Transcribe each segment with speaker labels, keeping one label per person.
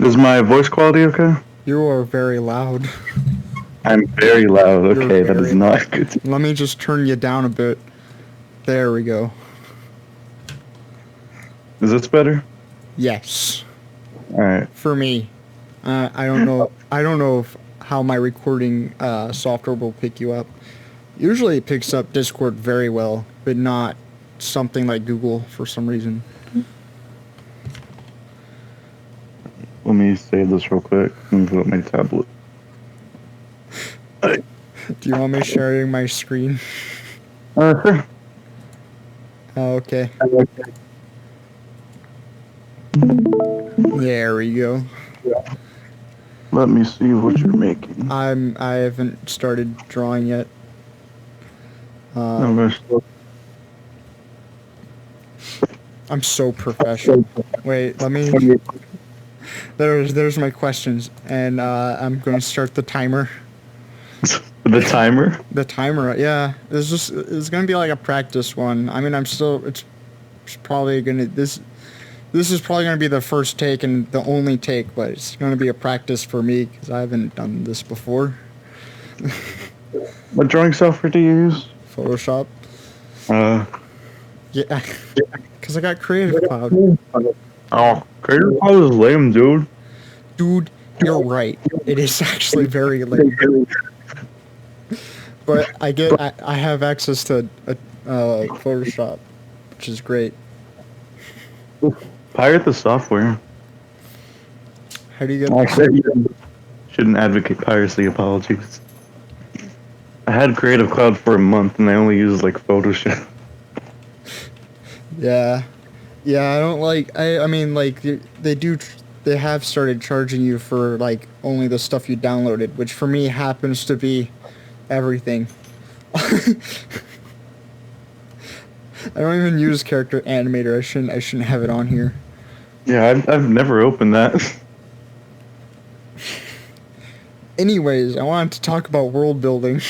Speaker 1: Is my voice quality okay?
Speaker 2: You are very loud.
Speaker 1: I'm very loud.
Speaker 2: You're
Speaker 1: Okay, that is
Speaker 2: very
Speaker 1: not
Speaker 2: loud.
Speaker 1: good.
Speaker 2: Let me just turn you down a bit. There we go.
Speaker 1: Is this better?
Speaker 2: Yes.
Speaker 1: Alright.
Speaker 2: For me. I don't know. I don't know how my recording software will pick you up. Usually it picks up Discord very well, but not something like Google for some reason.
Speaker 1: Let me save this real quick and put up my tablet.
Speaker 2: Do you want me sharing my screen?
Speaker 1: Sure.
Speaker 2: Oh, okay. There we go.
Speaker 1: Let me see what you're making.
Speaker 2: I haven't started drawing yet.
Speaker 1: I'm gonna slow-
Speaker 2: I'm so professional. Wait, let me. There's my questions, and I'm gonna start the timer.
Speaker 1: The timer?
Speaker 2: The timer, yeah. It's gonna be like a practice one. I mean, it's probably gonna this is probably gonna be the first take and the only take, but it's gonna be a practice for me because I haven't done this before.
Speaker 1: What drawing software do you use?
Speaker 2: Photoshop.
Speaker 1: Uh,
Speaker 2: Yeah, because I got Creative Cloud.
Speaker 1: oh, Creative Cloud is lame, dude.
Speaker 2: Dude, you're right. It is actually very lame. But I have access to Photoshop, which is great.
Speaker 1: Pirate the software.
Speaker 2: How do you get?
Speaker 1: Actually, shouldn't advocate piracy. Apologies. I had Creative Cloud for a month and I only used like Photoshop.
Speaker 2: Yeah, I don't like. I mean, like they have started charging you for like only the stuff you downloaded, which for me happens to be everything. I don't even use Character Animator. I shouldn't have it on here.
Speaker 1: Yeah, I've never opened that.
Speaker 2: Anyways, I wanted to talk about world building.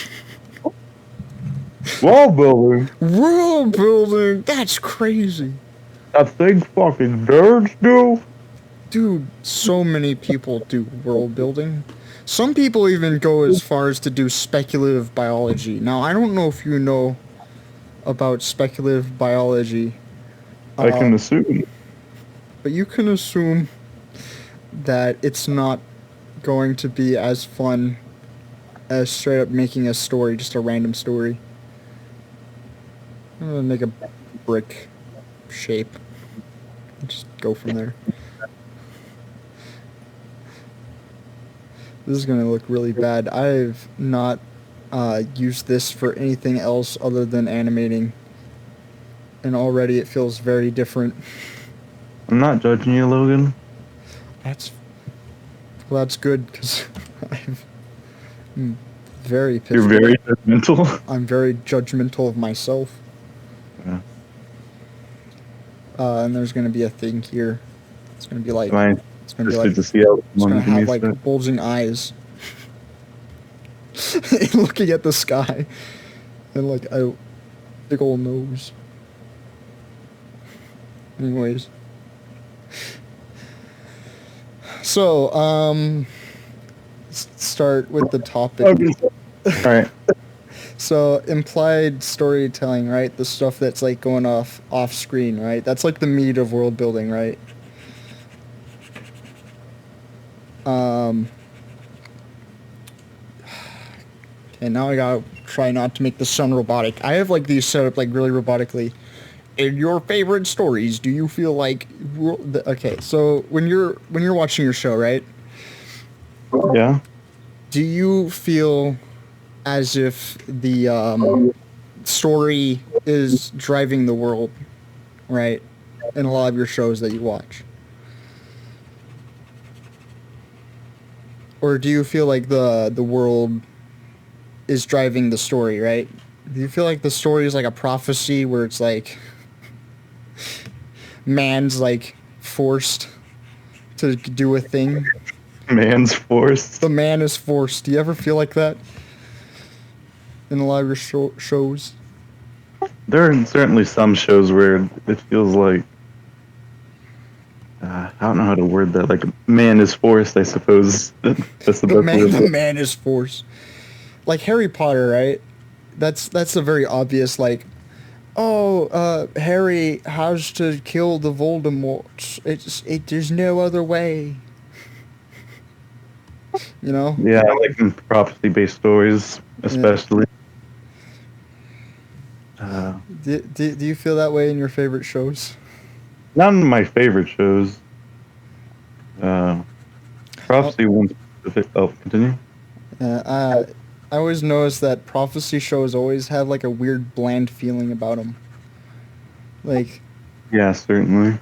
Speaker 1: Wall building.
Speaker 2: World building. That's crazy.
Speaker 1: I think fucking nerds do.
Speaker 2: Dude, so many people do world building. Some people even go as far as to do speculative biology. Now, I don't know if you know about speculative biology.
Speaker 1: I can assume.
Speaker 2: But you can assume that it's not going to be as fun as straight up making a story, just a random story. I'm gonna make a brick shape. Just go from there. This is gonna look really bad. I've not used this for anything else other than animating, and already it feels very different.
Speaker 1: I'm not judging you, Logan.
Speaker 2: That's good because I'm very pissed.
Speaker 1: You're very judgmental.
Speaker 2: I'm very judgmental of myself.
Speaker 1: Yeah.
Speaker 2: And there's gonna be a thing here. It's gonna be like
Speaker 1: Fine.
Speaker 2: it's gonna be
Speaker 1: Just
Speaker 2: like
Speaker 1: need to see how
Speaker 2: it's gonna have
Speaker 1: like
Speaker 2: like bulging eyes, looking at the sky, and like a big old nose. Anyways, so start with the topic.
Speaker 1: Okay. All right.
Speaker 2: So implied storytelling, right? The stuff that's like going off screen, right? That's like the meat of world building, right? And now I gotta try not to make this sound robotic. I have like these set up like really robotically. In your favorite stories, do you feel like okay? So when you're watching your show, right?
Speaker 1: Yeah.
Speaker 2: Do you feel as if the story is driving the world, right? In a lot of your shows that you watch, or do you feel like the world is driving the story, right? Do you feel like the story is like a prophecy where it's like man's like forced to do a thing?
Speaker 1: Man's forced.
Speaker 2: The man is forced. Do you ever feel like that in a lot of your shows?
Speaker 1: There are certainly some shows where it feels like I don't know how to word that, like, man is forced, I suppose. That's the
Speaker 2: The
Speaker 1: best word.
Speaker 2: the man is force. Like Harry Potter, right? That's a very obvious like, oh, Harry has to kill the Voldemort. There's no other way. You know?
Speaker 1: Yeah, like in prophecy-based stories, especially.
Speaker 2: Do you feel that way in your favorite shows?
Speaker 1: Not in my favorite shows. Prophecy one specific. Oh, continue.
Speaker 2: I always notice that prophecy shows always have like a weird bland feeling about them. Like,
Speaker 1: Yeah, certainly.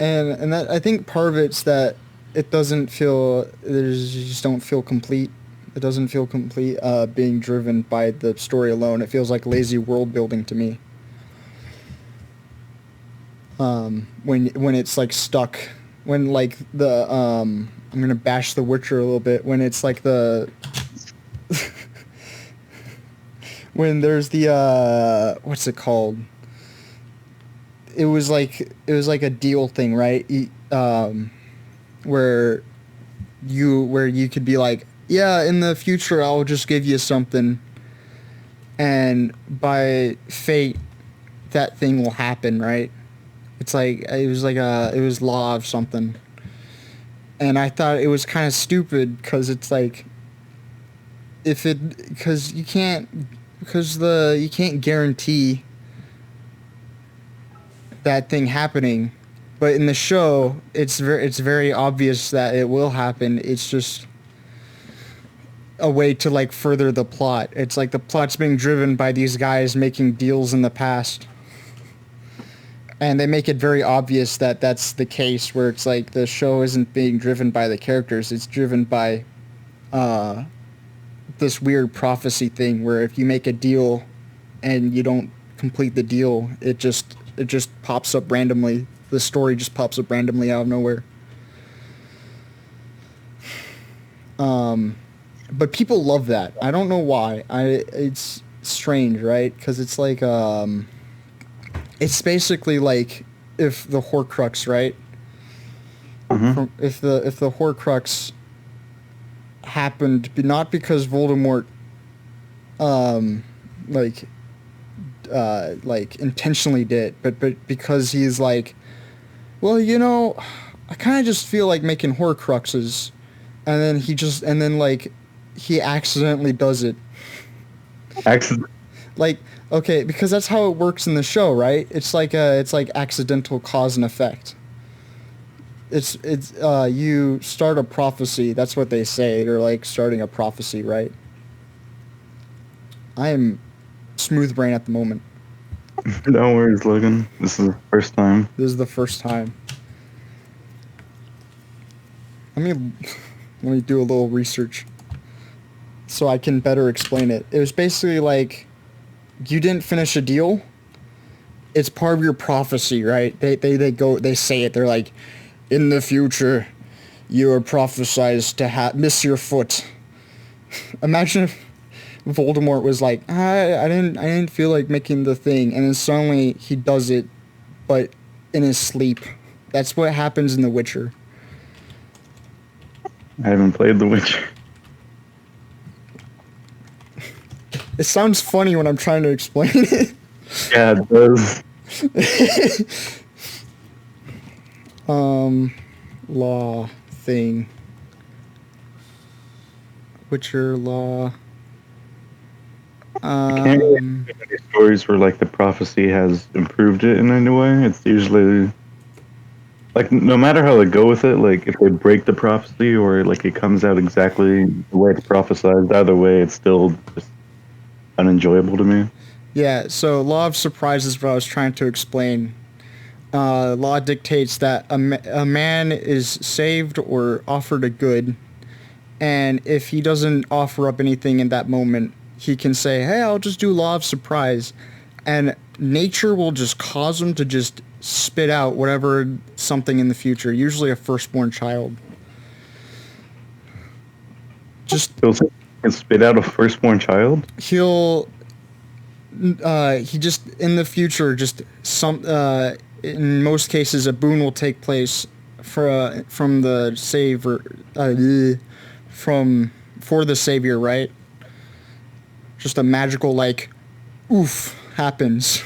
Speaker 2: and that I think part of it's that it doesn't feel there's you just don't feel complete. It doesn't feel complete being driven by the story alone. It feels like lazy world building to me. When it's like stuck, when like the I'm gonna bash The Witcher a little bit. When it's like the when there's the what's it called? It was like a deal thing, right? Where you could be like, yeah, in the future I'll just give you something, and by fate that thing will happen, right? It's like it was law of something, and I thought it was kind of stupid because it's like because you can't guarantee that thing happening, but in the show it's very obvious that it will happen. It's just a way to like further the plot. It's like the plot's being driven by these guys making deals in the past. And they make it very obvious that that's the case, where it's like the show isn't being driven by the characters, it's driven by this weird prophecy thing where if you make a deal and you don't complete the deal, it just pops up randomly. The story just pops up randomly out of nowhere. But people love that. I don't know why. It's strange, right? Because it's like it's basically like if the Horcrux, right? If the Horcrux happened not because Voldemort like intentionally did, but because he's like, well, you know, I kind of just feel like making Horcruxes, and then like he accidentally does it.
Speaker 1: Accident.
Speaker 2: Like, okay, because that's how it works in the show, right? It's like accidental cause and effect. It's you start a prophecy. That's what they say. They're like starting a prophecy, right? I am smooth brain at the moment.
Speaker 1: No worries, Logan. This is the first time.
Speaker 2: This is the first time. Let me do a little research so I can better explain it. It was basically like you didn't finish a deal. It's part of your prophecy, right? They say it. They're like, in the future, you are prophesized to miss your foot. Imagine if Voldemort was like, I didn't feel like making the thing, and then suddenly he does it, but in his sleep. That's what happens in The Witcher.
Speaker 1: I haven't played The Witcher.
Speaker 2: It sounds funny when I'm trying to explain it.
Speaker 1: Yeah, it does.
Speaker 2: Law thing. Witcher law.
Speaker 1: I can't really think of any stories where like the prophecy has improved it in any way. It's usually like no matter how they go with it, like if they break the prophecy or like it comes out exactly the way it's prophesized, either way it's still just unenjoyable to me.
Speaker 2: Yeah, so law of surprise is what I was trying to explain. Law dictates that a man is saved or offered a good, and if he doesn't offer up anything in that moment, he can say, hey, I'll just do law of surprise, and nature will just cause him to just spit out whatever something in the future, usually a firstborn child. Just
Speaker 1: He'll spit out a firstborn child.
Speaker 2: he just in the future just in most cases, a boon will take place from the savior, from for the savior, right? Just a magical like, oof happens,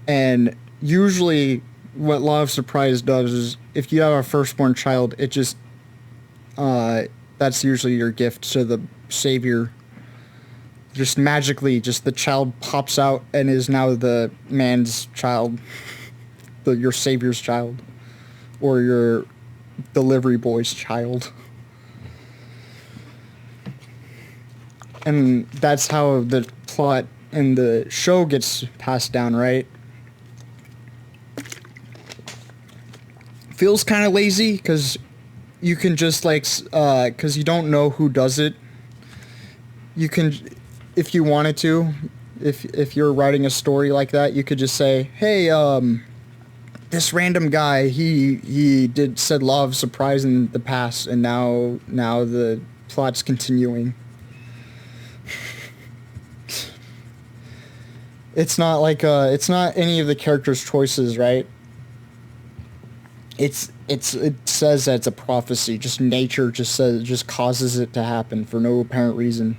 Speaker 2: and usually, what Law of Surprise does is, if you have a firstborn child, it just, that's usually your gift to the savior. Just magically, just the child pops out and is now the man's child, your savior's child, or your delivery boy's child. And that's how the plot in the show gets passed down, right? Feels kind of lazy because you can just like, because you don't know who does it. You can, if you wanted to, if you're writing a story like that, you could just say, hey, this random guy, he said Law of Surprise in the past, and now the plot's continuing. It's not like it's not any of the characters' choices, right? It says that it's a prophecy. Just nature just causes it to happen for no apparent reason.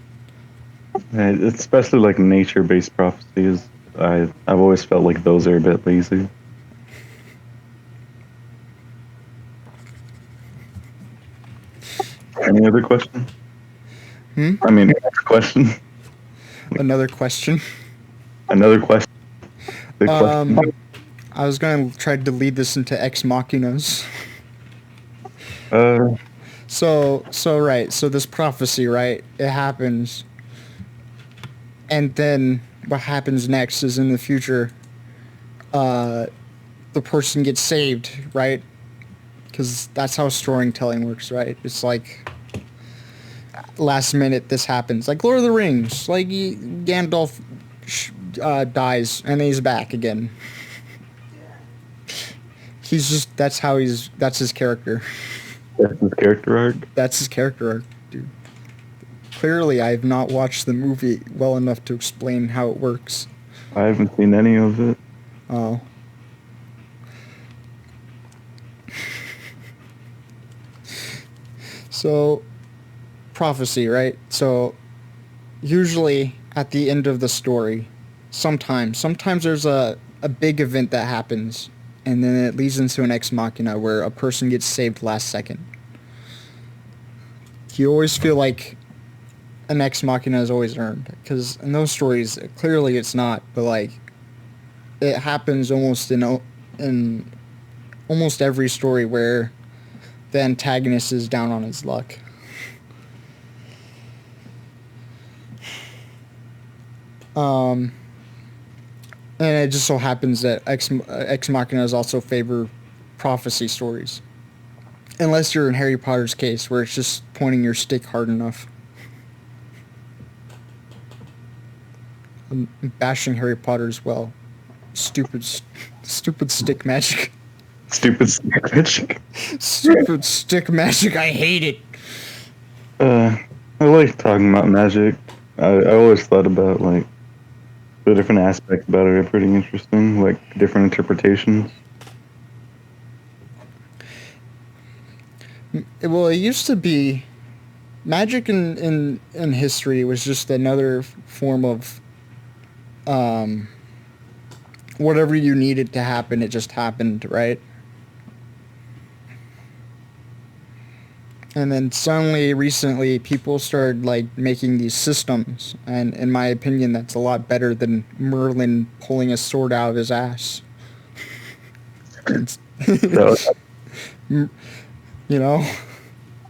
Speaker 1: And especially like nature-based prophecies, I've always felt like those are a bit lazy. Any other question? I mean, next question.
Speaker 2: Another question.
Speaker 1: Another question. The question.
Speaker 2: I was gonna try to lead this into Ex Machinas. So this prophecy, right? It happens, and then what happens next is in the future, the person gets saved, right? Because that's how storytelling works, right? It's like last minute this happens, like Lord of the Rings, like Gandalf dies and then he's back again. He's just that's his character.
Speaker 1: That's his character arc?
Speaker 2: That's his character arc, dude. Clearly, I have not watched the movie well enough to explain how it works.
Speaker 1: I haven't seen any of it.
Speaker 2: Oh. So, prophecy, right? So, usually at the end of the story, sometimes there's a big event that happens, and then it leads into an ex machina where a person gets saved last second. You always feel like an ex machina is always earned, because in those stories, clearly it's not, but like, it happens almost in almost every story where the antagonist is down on his luck. And it just so happens that Ex Machinas also favor prophecy stories. Unless you're in Harry Potter's case, where it's just pointing your stick hard enough. I'm bashing Harry Potter as well. Stupid stick magic.
Speaker 1: Stupid stick magic.
Speaker 2: Stupid stick magic, I hate it.
Speaker 1: I like talking about magic. I always thought about like the different aspects about it are pretty interesting, like different interpretations.
Speaker 2: Well, it used to be magic in history was just another form of whatever you needed to happen, it just happened, right? And then suddenly, recently, people started like making these systems, and in my opinion, that's a lot better than Merlin pulling a sword out of his ass. You know?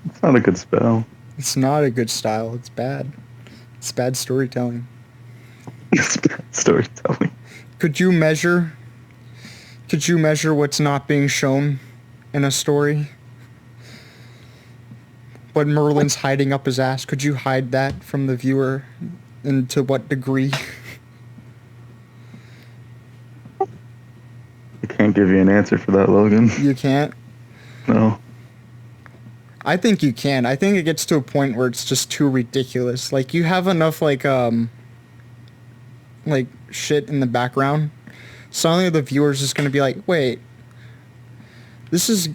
Speaker 1: It's not a good spell.
Speaker 2: It's not a good style. It's bad. It's bad storytelling.
Speaker 1: It's bad storytelling.
Speaker 2: Could you measure what's not being shown in a story? What Merlin's hiding up his ass? Could you hide that from the viewer? And to what degree?
Speaker 1: I can't give you an answer for that, Logan.
Speaker 2: You can't?
Speaker 1: No.
Speaker 2: I think you can. I think it gets to a point where it's just too ridiculous. Like, you have enough, like shit in the background suddenly the viewer's just gonna be like, wait, this is,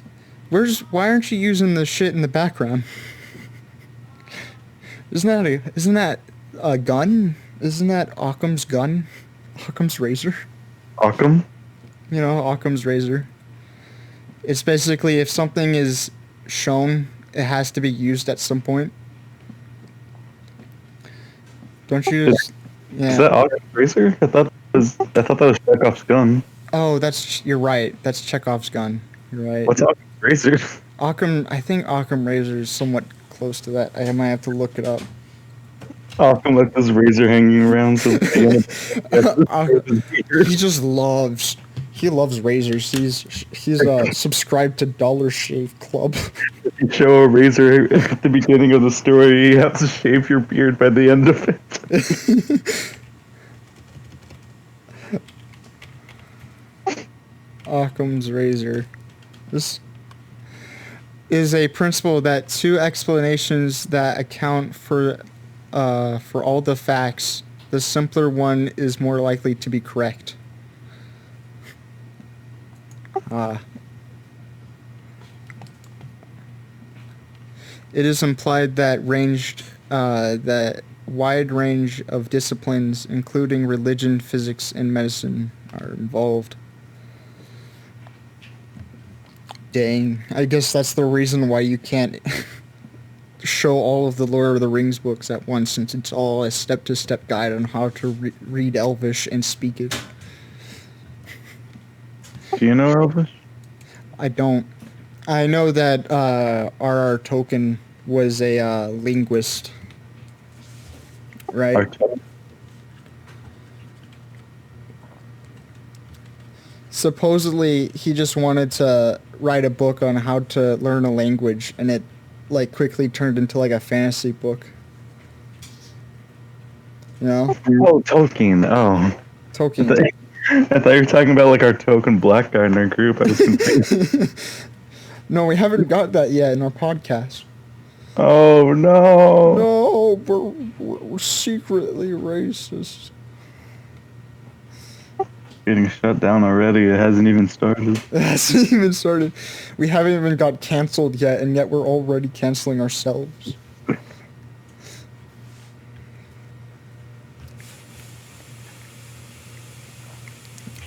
Speaker 2: why aren't you using the shit in the background? Isn't that a gun? Isn't that Occam's gun? Occam's razor?
Speaker 1: Occam?
Speaker 2: You know, Occam's razor. It's basically if something is shown, it has to be used at some point. Don't you
Speaker 1: Is,
Speaker 2: just,
Speaker 1: is that
Speaker 2: yeah.
Speaker 1: Occam's razor? I thought that was Chekhov's gun.
Speaker 2: Oh, you're right. That's Chekhov's gun. You're right.
Speaker 1: What's Occam's razor?
Speaker 2: I think Occam razor is somewhat close to that. I might have to look it up.
Speaker 1: Occam left his razor hanging around so
Speaker 2: He loves razors. He's subscribed to Dollar Shave Club.
Speaker 1: if you show a razor at the beginning of the story, you have to shave your beard by the end of it.
Speaker 2: Occam's razor. This is a principle that two explanations that account for all the facts, the simpler one is more likely to be correct. It is implied that that wide range of disciplines, including religion, physics, and medicine, are involved. Dang, I guess that's the reason why you can't show all of the Lord of the Rings books at once, since it's all a step-to-step guide on how to read Elvish and speak it.
Speaker 1: Do you know Elvish?
Speaker 2: I don't. I know that R.R. Tolkien was a linguist, right?
Speaker 1: Arteta.
Speaker 2: Supposedly, he just wanted to write a book on how to learn a language, and it like quickly turned into like a fantasy book. You know?
Speaker 1: Oh, Tolkien. Oh.
Speaker 2: Tolkien.
Speaker 1: I thought you were talking about like our token black guy in our group. I was confused.
Speaker 2: No, we haven't got that yet in our podcast.
Speaker 1: Oh no!
Speaker 2: No, we're secretly racist.
Speaker 1: Getting shut down already. It hasn't even started.
Speaker 2: It hasn't even started. We haven't even got canceled yet, and yet we're already canceling ourselves.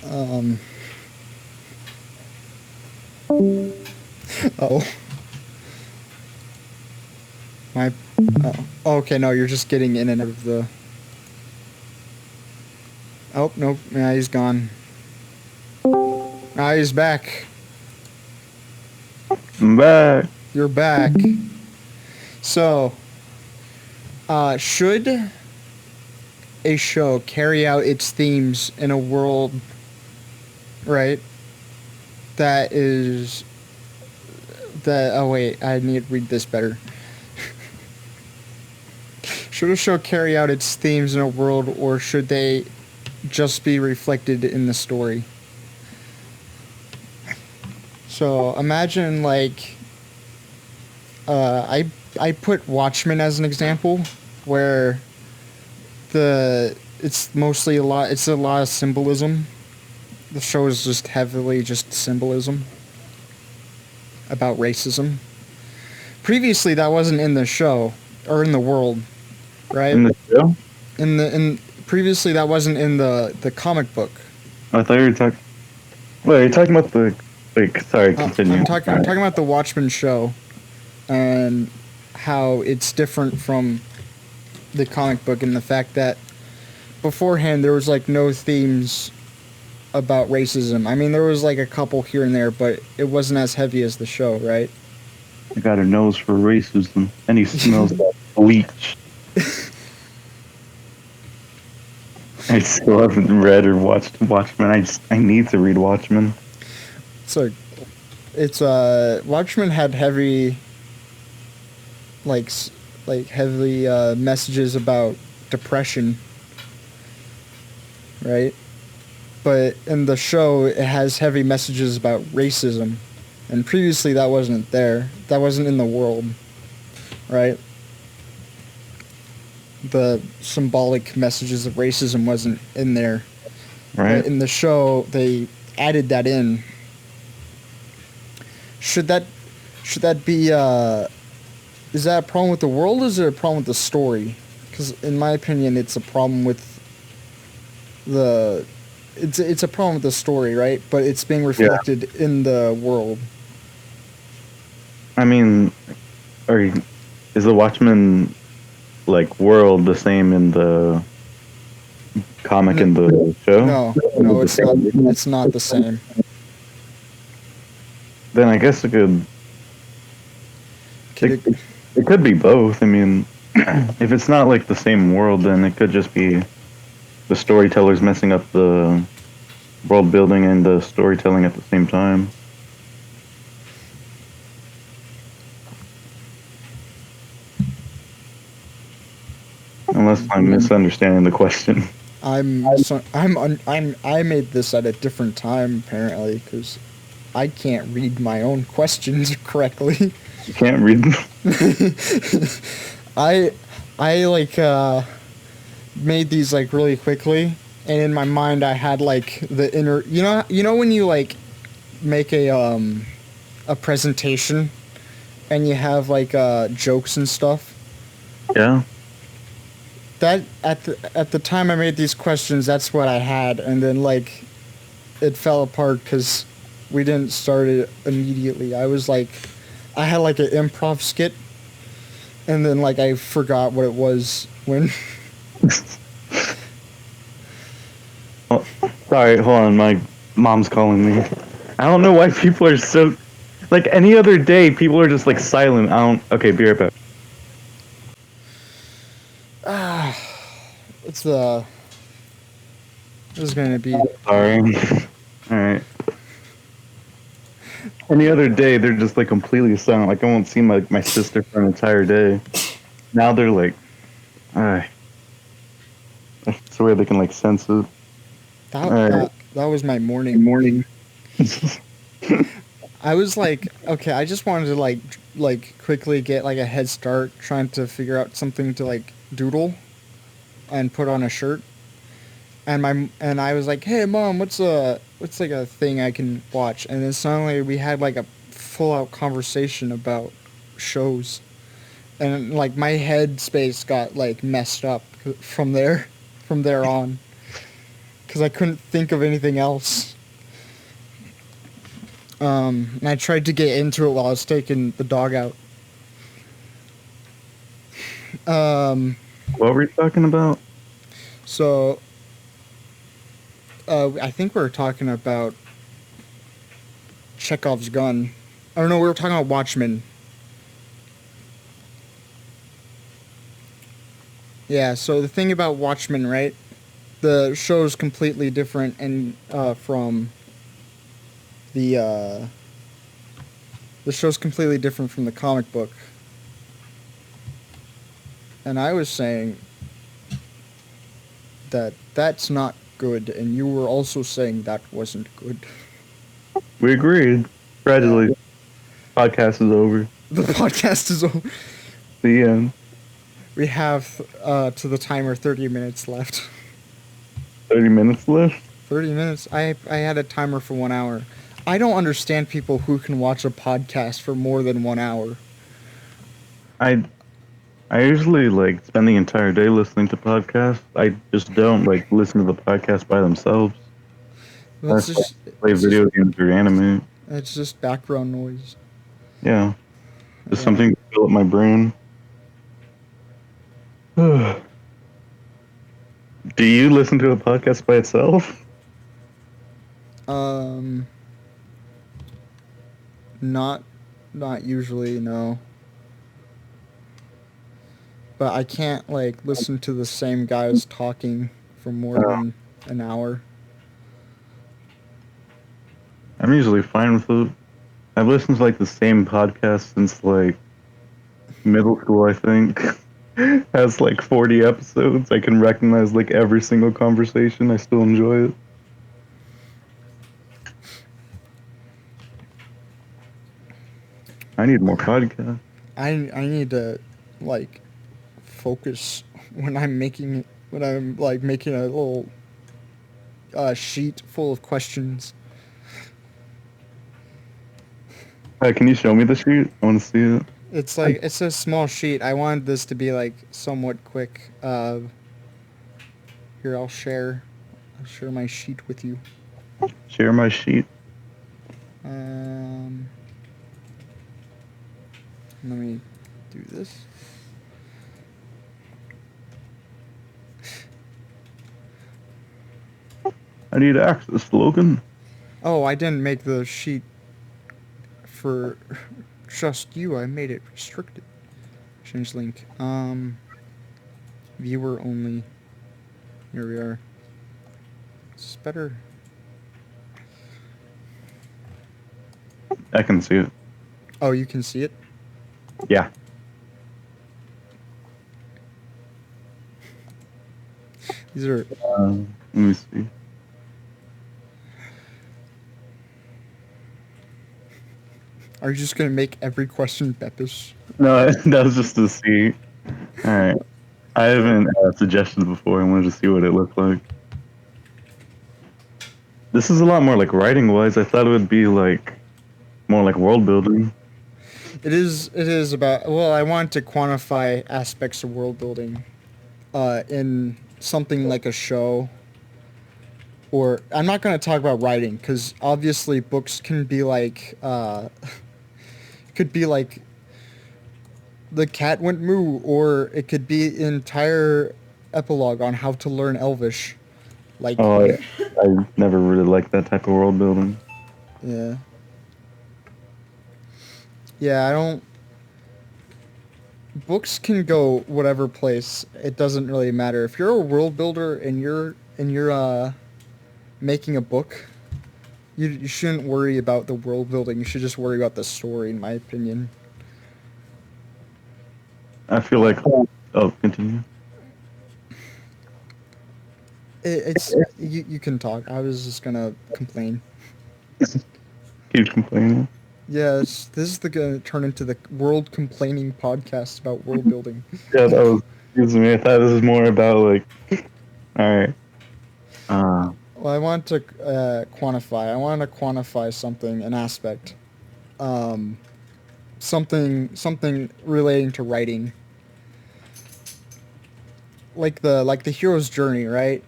Speaker 2: Oh. My. Oh. Okay, no, you're just getting in and out of the. Oh, nope. Yeah, he's gone. Ah, he's back.
Speaker 1: I'm back.
Speaker 2: You're back. So, should a show carry out its themes in a world, right, that is... Oh, wait, I need to read this better. Should a show carry out its themes in a world, or should they just be reflected in the story? So imagine like I put Watchmen as an example, where it's mostly a lot of symbolism. The show is just heavily just symbolism about racism. Previously that wasn't in the show or in the world, right?
Speaker 1: In the show?
Speaker 2: Previously that wasn't in the comic book.
Speaker 1: I thought you were talking. Wait, you're talking about the. Like, sorry, continue.
Speaker 2: I'm talking about the Watchmen show, and how it's different from the comic book, and the fact that beforehand there was like no themes about racism. I mean, there was like a couple here and there, but it wasn't as heavy as the show, right?
Speaker 1: I got a nose for racism, and he smells like bleach. I still haven't read or watched Watchmen. I need to read Watchmen.
Speaker 2: So, Watchmen had heavy, heavily messages about depression, right? But in the show, it has heavy messages about racism, and previously that wasn't there. That wasn't in the world, right? The symbolic messages of racism wasn't in there.
Speaker 1: right?
Speaker 2: In the show, they added that in. Should that be is that a problem with the world or is it a problem with the story? Because in my opinion, it's a problem with the it's a problem with the story, right? But it's being
Speaker 1: Yeah.
Speaker 2: reflected in the world.
Speaker 1: I mean, is the Watchmen like world the same in the comic and the show?
Speaker 2: No, it's not. It's not the same.
Speaker 1: Then I guess it could
Speaker 2: Could
Speaker 1: it, it could be both. I mean, if it's not like the same world, then it could just be the storytellers messing up the world building and the storytelling at the same time. Unless I'm misunderstanding the question.
Speaker 2: I made this at a different time apparently because I can't read my own questions correctly.
Speaker 1: You can't read them.
Speaker 2: I like made these like really quickly, and in my mind I had like the inner. You know when you like make a presentation, and you have like jokes and stuff.
Speaker 1: Yeah.
Speaker 2: That at the time I made these questions, that's what I had, and then like it fell apart because we didn't start it immediately. I had like an improv skit, and then like I forgot what it was when.
Speaker 1: Oh, sorry, hold on. My mom's calling me. I don't know why people are so. Like any other day, people are just like silent. I don't. Okay, be right back.
Speaker 2: It's the. This is gonna be.
Speaker 1: Sorry. All right. Any other day, they're just like completely silent. Like I won't see my sister for an entire day. Now they're like, alright. That's the way they can like sense it.
Speaker 2: That was my morning. I was like, okay, I just wanted to like quickly get like a head start trying to figure out something to like doodle and put on a shirt. And I was like, "Hey mom, what's like a thing I can watch?" And then suddenly we had like a full out conversation about shows. And like my head space got like messed up from there on cuz I couldn't think of anything else. And I tried to get into it while I was taking the dog out.
Speaker 1: What were you talking about?
Speaker 2: So I think we were talking about Chekhov's gun. Oh no, we were talking about Watchmen. Yeah, so the thing about Watchmen, right? The show's completely different and from the show's completely different from the comic book. And I was saying that that's not good, and you were also saying that wasn't good.
Speaker 1: We agreed. Congratulations. Podcast is over.
Speaker 2: The podcast is over.
Speaker 1: The end.
Speaker 2: We have to the timer 30 minutes left.
Speaker 1: 30 minutes left?
Speaker 2: 30 minutes? I had a timer for 1 hour. I don't understand people who can watch a podcast for more than 1 hour.
Speaker 1: I usually like spend the entire day listening to podcasts. I just don't like listen to the podcast by themselves.
Speaker 2: That's
Speaker 1: I play video games or anime.
Speaker 2: It's just background noise.
Speaker 1: Yeah. Just something to fill up my brain. Do you listen to a podcast by itself?
Speaker 2: Not usually, no. But I can't like listen to the same guys talking for more than an hour.
Speaker 1: I'm usually fine with it. I've listened to like the same podcast since like middle school, I think. Has like 40 episodes. I can recognize like every single conversation. I still enjoy it. I need more podcasts.
Speaker 2: I need to like focus when I'm like making a little sheet full of questions.
Speaker 1: Can you show me the sheet? I want to see it.
Speaker 2: It's like it's a small sheet. I wanted this to be like somewhat quick. Here I'll share. I'll share my sheet with you.
Speaker 1: Share my sheet.
Speaker 2: Let me do this.
Speaker 1: I need access, Logan.
Speaker 2: Oh, I didn't make the sheet for just you. I made it restricted. Change link. Viewer only. Here we are. Is this better?
Speaker 1: I can see it.
Speaker 2: Oh, you can see it?
Speaker 1: Yeah.
Speaker 2: These are...
Speaker 1: Let me see.
Speaker 2: Are you just gonna make every question Bepish?
Speaker 1: No, that was just to see. Alright. I haven't had suggestions before. I wanted to see what it looked like. This is a lot more like writing wise. I thought it would be like more like world building.
Speaker 2: It is about... Well, I want to quantify aspects of world building in something like a show. Or... I'm not going to talk about writing, because obviously books can be like... could be like... The cat went moo, or it could be an entire epilogue on how to learn Elvish. Like...
Speaker 1: Oh, I never really liked that type of world building.
Speaker 2: Yeah. Yeah, I don't... Books can go whatever place. It doesn't really matter. If you're a world builder and you're making a book, you shouldn't worry about the world building. You should just worry about the story, in my opinion.
Speaker 1: I feel like... Oh, continue.
Speaker 2: It's you can talk. I was just gonna complain.
Speaker 1: Keep complaining.
Speaker 2: Yeah, this is gonna turn into the world complaining podcast about world building.
Speaker 1: Yeah, that was... Excuse me. I thought this was more about like... Alright.
Speaker 2: Well, I want to quantify. I want to quantify something, an aspect, something relating to writing, like the hero's journey, right,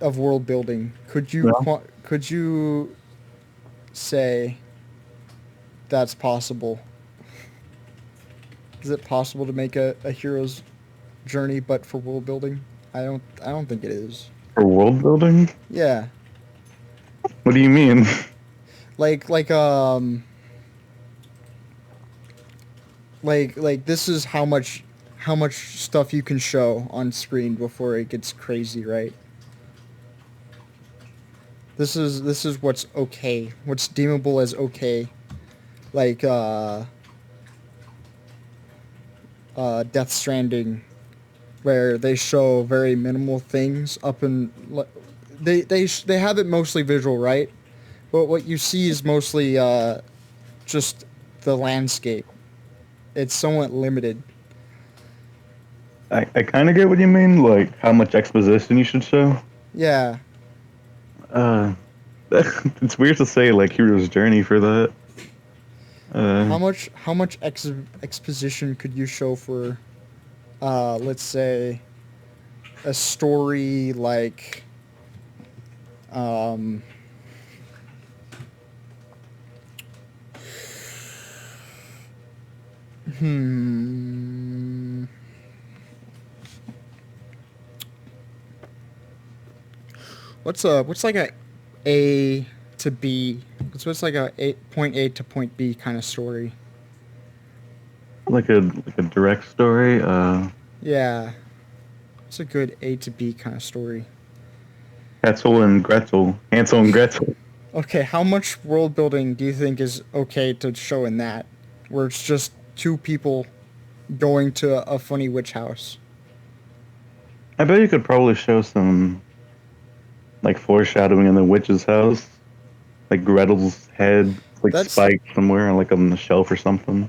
Speaker 2: of world building. Could you could you say that's possible? Is it possible to make a hero's journey but for world building? I don't think it is.
Speaker 1: For world building?
Speaker 2: Yeah.
Speaker 1: What do you mean?
Speaker 2: Like this is how much stuff you can show on screen before it gets crazy, right? This is what's okay, what's deemable as okay. Like Death Stranding, where they show very minimal things up in... They have it mostly visual, right? But what you see is mostly just the landscape. It's somewhat limited.
Speaker 1: I kind of get what you mean, like how much exposition you should show.
Speaker 2: Yeah.
Speaker 1: It's weird to say like hero's journey for that.
Speaker 2: How much exposition could you show for, let's say, a story like, what's like a to B? What's like point A to point B kind of story?
Speaker 1: Like a direct story.
Speaker 2: Yeah, it's a good A to B kind of story.
Speaker 1: Hansel and Gretel.
Speaker 2: Okay, how much world building do you think is okay to show in that, where it's just two people going to a funny witch house?
Speaker 1: I bet you could probably show some like foreshadowing in the witch's house, like Gretel's head, like spiked somewhere, like on the shelf or something.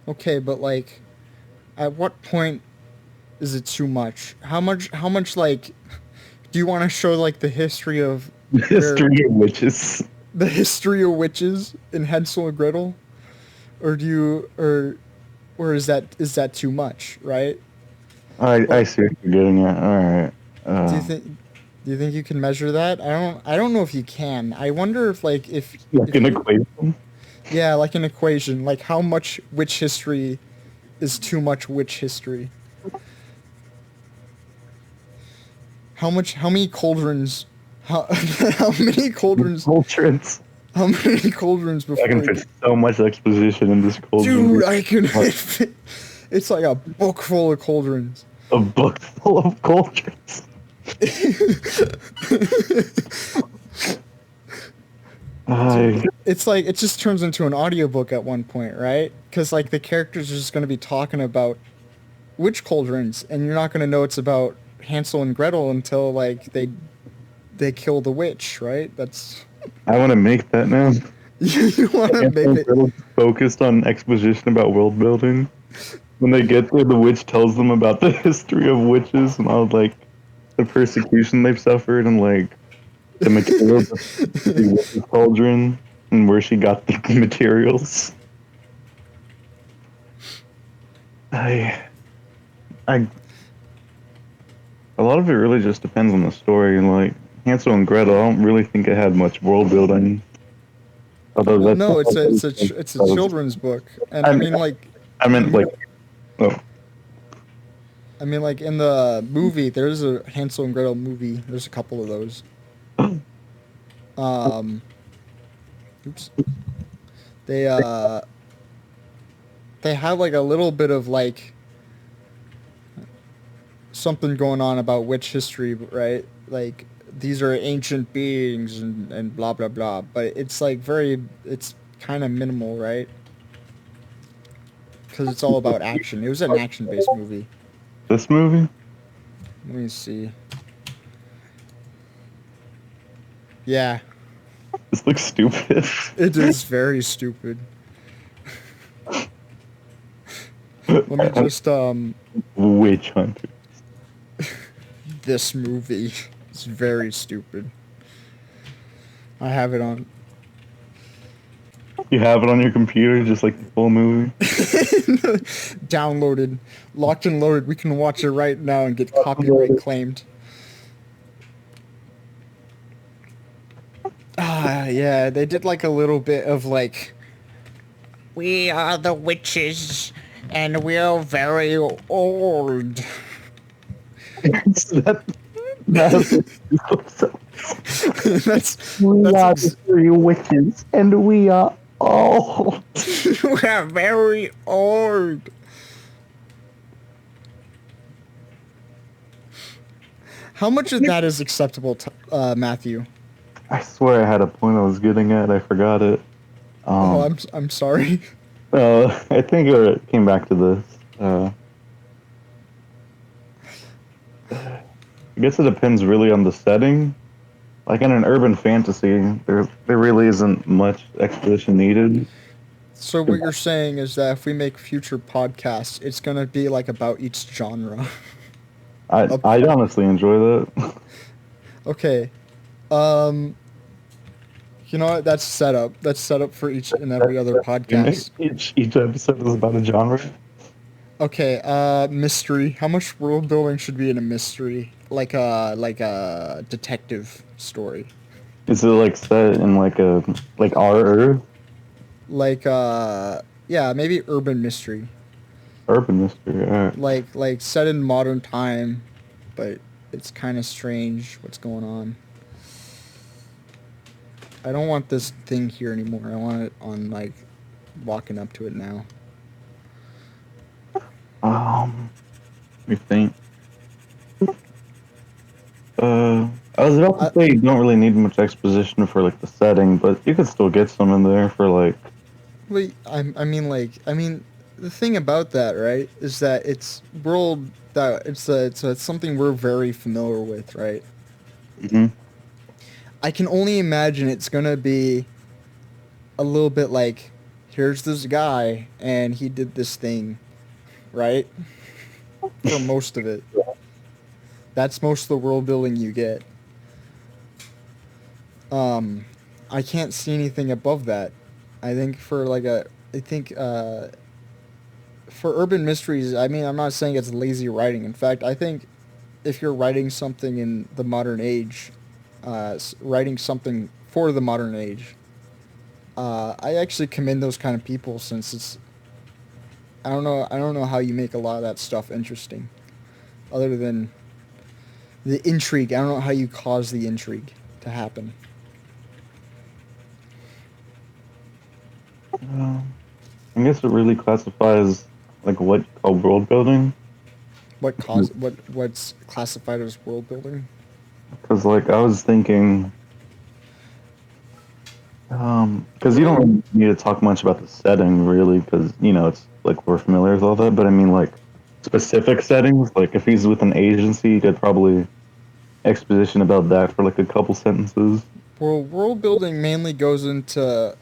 Speaker 2: Okay, but like, at what point is it too much? How much like do you want to show like the history of where
Speaker 1: History of witches.
Speaker 2: the history of witches in Hansel and Gretel, or do you or is that too much, right?
Speaker 1: I
Speaker 2: But
Speaker 1: see what you're getting at. All right.
Speaker 2: do you think do you think you can measure that? I don't know if you can. I wonder if like
Speaker 1: Like
Speaker 2: if
Speaker 1: an
Speaker 2: you
Speaker 1: equation.
Speaker 2: yeah, like an equation, like how much witch history is too much witch history. How many cauldrons how how many cauldrons
Speaker 1: Cultures.
Speaker 2: how many cauldrons
Speaker 1: I can
Speaker 2: before
Speaker 1: fit so much exposition in this cauldron.
Speaker 2: dude I can
Speaker 1: Like
Speaker 2: it's like a book full of cauldrons.
Speaker 1: a book full of cultures.
Speaker 2: Dude,
Speaker 1: I
Speaker 2: it's like it just turns into an audiobook at one point, right? Because like the characters are just going to be talking about witch cauldrons, and you're not going to know it's about Hansel and Gretel until like they kill the witch, right? That's
Speaker 1: I want to make that now.
Speaker 2: you want to make
Speaker 1: Anthony
Speaker 2: it.
Speaker 1: Riddle's focused on exposition about world building. When they get there, the witch tells them about the history of witches and all like the persecution they've suffered and like the materials of the witch's cauldron and where she got the materials. I, I, a lot of it really just depends on the story. And like Hansel and Gretel, I don't really think it had much world building. Although
Speaker 2: Well,
Speaker 1: that's
Speaker 2: no, it's a
Speaker 1: I
Speaker 2: children's book, and I mean like
Speaker 1: I meant like, oh,
Speaker 2: I mean like in the movie, there's a Hansel and Gretel movie. There's a couple of those. Um, oops. They they have like a little bit of like something going on about witch history, right? Like these are ancient beings and blah blah blah. But it's like it's kind of minimal, right? Because it's all about action. It was an action-based movie.
Speaker 1: this movie?
Speaker 2: Let me see. Yeah,
Speaker 1: This looks stupid.
Speaker 2: it is very stupid. Let me just
Speaker 1: Witch Hunter.
Speaker 2: this movie is very stupid. I have it on
Speaker 1: You have it on your computer, just like the full movie.
Speaker 2: downloaded, locked and loaded. We can watch it right now and get copyright claimed. Ah, yeah, they did like a little bit of like, we are the witches, and we're very old.
Speaker 1: that,
Speaker 2: that's
Speaker 1: we are
Speaker 2: that's
Speaker 1: the three witches, and we are old.
Speaker 2: we're very old. How much of that is acceptable, Matthew?
Speaker 1: I swear I had a point I was getting at. I forgot it.
Speaker 2: Oh,
Speaker 1: Um,
Speaker 2: I'm sorry.
Speaker 1: I think it came back to this. I guess it depends really on the setting. Like in an urban fantasy, there really isn't much exposition needed.
Speaker 2: So what you're saying is that if we make future podcasts, it's gonna be like about each genre.
Speaker 1: I honestly enjoy that.
Speaker 2: Okay. Um, you know what? That's set up. That's set up for each and every other podcast.
Speaker 1: Each episode is about a genre.
Speaker 2: Okay. Mystery. How much world building should be in a mystery? Like a detective story.
Speaker 1: Is it like set in like our Earth,
Speaker 2: Like yeah, maybe urban mystery.
Speaker 1: urban mystery? Alright.
Speaker 2: Like set in modern time, but it's kind of strange what's going on. I don't want this thing here anymore. I want it on like walking up to it now.
Speaker 1: Let me think. I was about to say you don't really need much exposition for like the setting, but you could still get some in there for like.
Speaker 2: Wait, I mean, the thing about that, right, is that it's world that it's something we're very familiar with, right?
Speaker 1: Hmm.
Speaker 2: I can only imagine it's gonna be a little bit like, here's this guy and he did this thing, right? for most of it. That's most of the world building you get. Um, I can't see anything above that. I think for like a, I think for urban mysteries, I mean, I'm not saying it's lazy writing. In fact, I think if you're writing something in the modern age, writing something for the modern age, I actually commend those kind of people since it's. I don't know how you make a lot of that stuff interesting, other than the intrigue. I don't know how you cause the intrigue to happen.
Speaker 1: I guess it really classifies like what you call world building.
Speaker 2: What's classified as world building?
Speaker 1: Because like I was thinking, because you don't really need to talk much about the setting really, because you know it's like we're familiar with all that. But I mean like specific settings, like if he's with an agency, you could probably exposition about that for like a couple sentences.
Speaker 2: Well, world building mainly goes into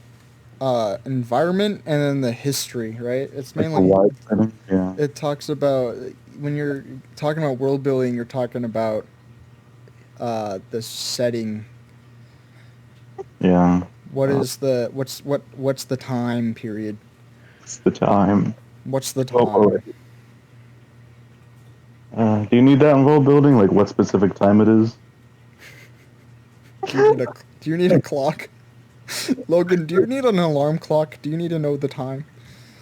Speaker 2: environment and then the history, right? It's
Speaker 1: Like the
Speaker 2: mainly
Speaker 1: wide setting, yeah,
Speaker 2: it talks about when you're talking about world building, you're talking about the setting.
Speaker 1: yeah.
Speaker 2: What is the what's the time period?
Speaker 1: It's the time.
Speaker 2: What's the
Speaker 1: Oh, all
Speaker 2: time?
Speaker 1: right. Do you need that in world building? Like what specific time it is?
Speaker 2: Do you need a do you need a clock? Logan, do you need an alarm clock? Do you need to know the time?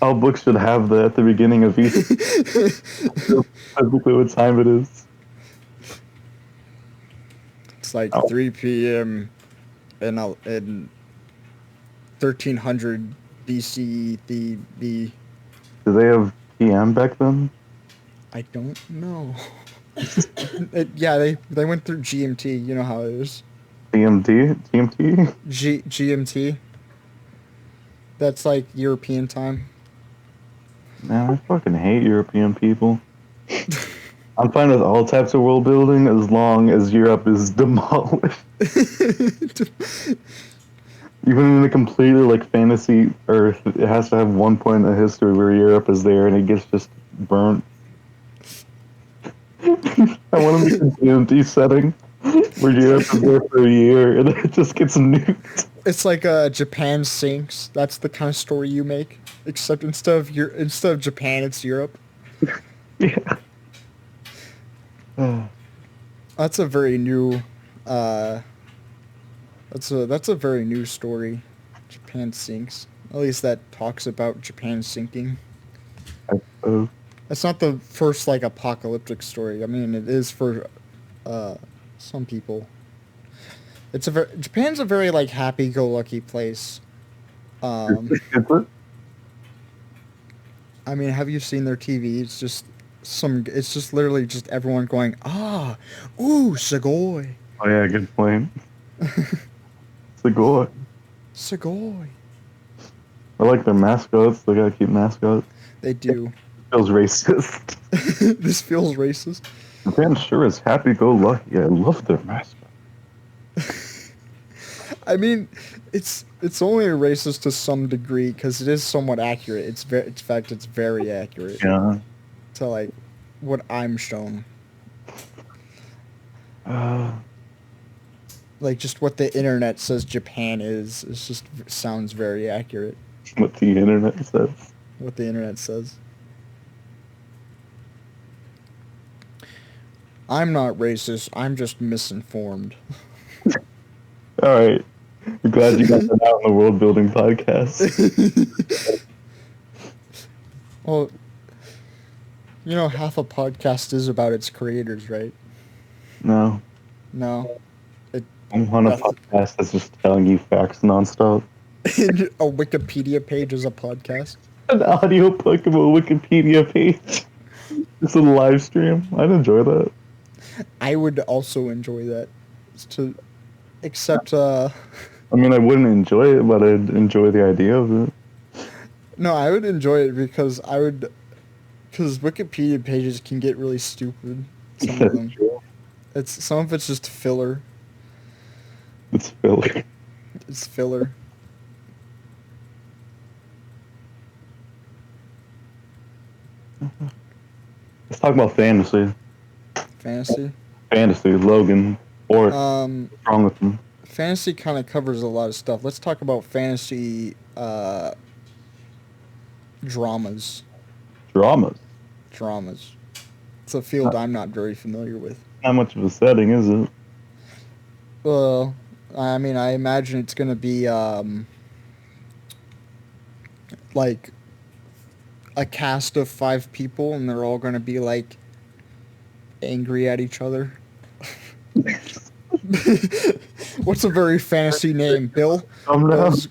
Speaker 1: All books should have that at the beginning of each. Specifically what time it is.
Speaker 2: It's like
Speaker 1: Oh,
Speaker 2: 3 p.m. in 1300 BC. The
Speaker 1: do they have PM back then?
Speaker 2: I don't know. Yeah, they went through GMT. You know how it is.
Speaker 1: TMT? TMT?
Speaker 2: GMT. That's like European time.
Speaker 1: Man, I fucking hate European people. I'm fine with all types of world building as long as Europe is demolished. Even in a completely like fantasy Earth, it has to have one point in history where Europe is there and it gets just burnt. I want to make a DMT setting where Europe is there for a year and then it just gets nuked.
Speaker 2: It's like Japan sinks. That's the kind of story you make. Except instead of Japan, it's Europe.
Speaker 1: Yeah.
Speaker 2: That's a very new. Uh, that's a very new story. Japan sinks. At least that talks about Japan sinking.
Speaker 1: Uh,
Speaker 2: It's not the first like apocalyptic story. I mean, it is for uh, some people. Japan's a very like happy-go-lucky place. Um,
Speaker 1: is it?
Speaker 2: I mean, have you seen their TV? It's just literally just everyone going, ah, ooh, Segoy,
Speaker 1: Oh yeah, good point. It's the goal.
Speaker 2: Segoy.
Speaker 1: I like their mascots. They gotta keep mascots.
Speaker 2: They do.
Speaker 1: Feels racist.
Speaker 2: This feels racist.
Speaker 1: Japan sure is happy-go-lucky. I love their mascot.
Speaker 2: I mean, it's only racist to some degree because it is somewhat accurate. In fact, it's very accurate
Speaker 1: Yeah.
Speaker 2: to like what I'm shown.
Speaker 1: Uh,
Speaker 2: Like just what the internet says Japan is. It just sounds very accurate.
Speaker 1: what the internet says.
Speaker 2: What the internet says. I'm not racist. I'm just misinformed.
Speaker 1: All right. I'm glad you got that out in the world building podcast.
Speaker 2: Well, you know, half a podcast is about its creators, right?
Speaker 1: No,
Speaker 2: No. It
Speaker 1: I'm on a
Speaker 2: nothing.
Speaker 1: podcast that's just telling you facts nonstop.
Speaker 2: A Wikipedia page is a podcast.
Speaker 1: An audio book of a Wikipedia page. It's a live stream. I'd enjoy that.
Speaker 2: I would also enjoy that. To except
Speaker 1: I mean, I wouldn't enjoy it, but I'd enjoy the idea of it.
Speaker 2: no, I would enjoy it because because Wikipedia pages can get really stupid. Some of them. Some of it's just filler.
Speaker 1: It's filler.
Speaker 2: It's filler.
Speaker 1: Let's talk about fantasy.
Speaker 2: Fantasy.
Speaker 1: Fantasy, Logan. Or
Speaker 2: Um,
Speaker 1: what's wrong with him?
Speaker 2: fantasy kind of covers a lot of stuff. Let's talk about fantasy dramas.
Speaker 1: Dramas.
Speaker 2: Dramas. It's a field I'm not very familiar with.
Speaker 1: Not much of a setting, is it?
Speaker 2: Well, I mean, I imagine it's gonna be like a cast of 5 people, and they're all gonna be like angry at each other. What's a very fantasy name? Bill?
Speaker 1: No.
Speaker 2: Bill's,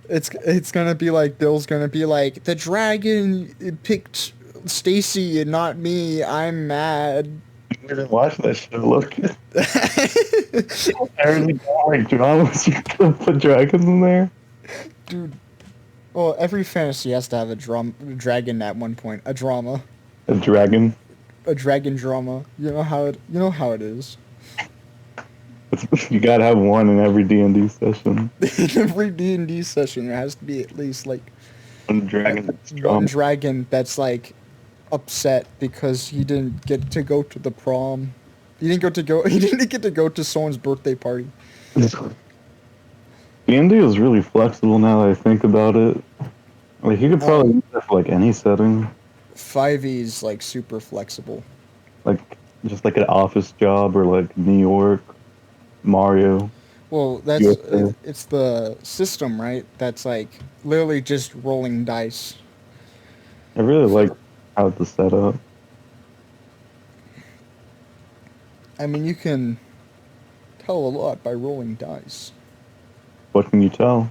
Speaker 2: it's gonna be like Bill's gonna be like, the dragon picked Stacy and not me. I'm mad.
Speaker 1: We didn't watch that show. Look, I really don't like dramas. You can put dragons in there.
Speaker 2: Dude. Well, every fantasy has to have a dragon at one point. A drama.
Speaker 1: A dragon.
Speaker 2: A dragon drama. You know how it is.
Speaker 1: You gotta have one in every D&D session.
Speaker 2: In every D&D session, there has to be at least like
Speaker 1: One dragon. That's
Speaker 2: one
Speaker 1: drama.
Speaker 2: dragon that's like upset because he didn't get to go to the prom. He didn't get to go to someone's birthday party.
Speaker 1: D&D is really flexible now that I think about it. Like you could probably use that for like any setting.
Speaker 2: 5e is like super flexible.
Speaker 1: Like just like an office job or like New York, Mario.
Speaker 2: Well,
Speaker 1: USA.
Speaker 2: it's the system, right? That's like literally just rolling dice.
Speaker 1: I really like how it's set up.
Speaker 2: I mean, you can tell a lot by rolling dice.
Speaker 1: What can you tell?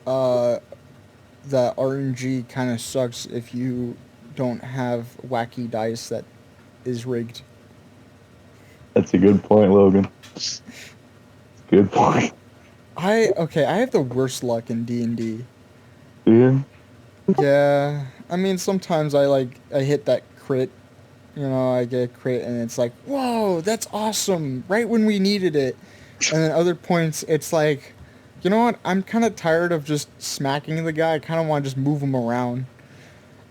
Speaker 2: The RNG kind of sucks if you don't have wacky dice that is rigged.
Speaker 1: That's a good point, Logan. Good point.
Speaker 2: I have the worst luck in D&D.
Speaker 1: Yeah.
Speaker 2: Yeah, I mean sometimes I hit that crit, I get a crit and it's like, whoa, that's awesome, right when we needed it. And then other points it's like, you know what, I'm kind of tired of just smacking the guy. I kind of want to just move him around.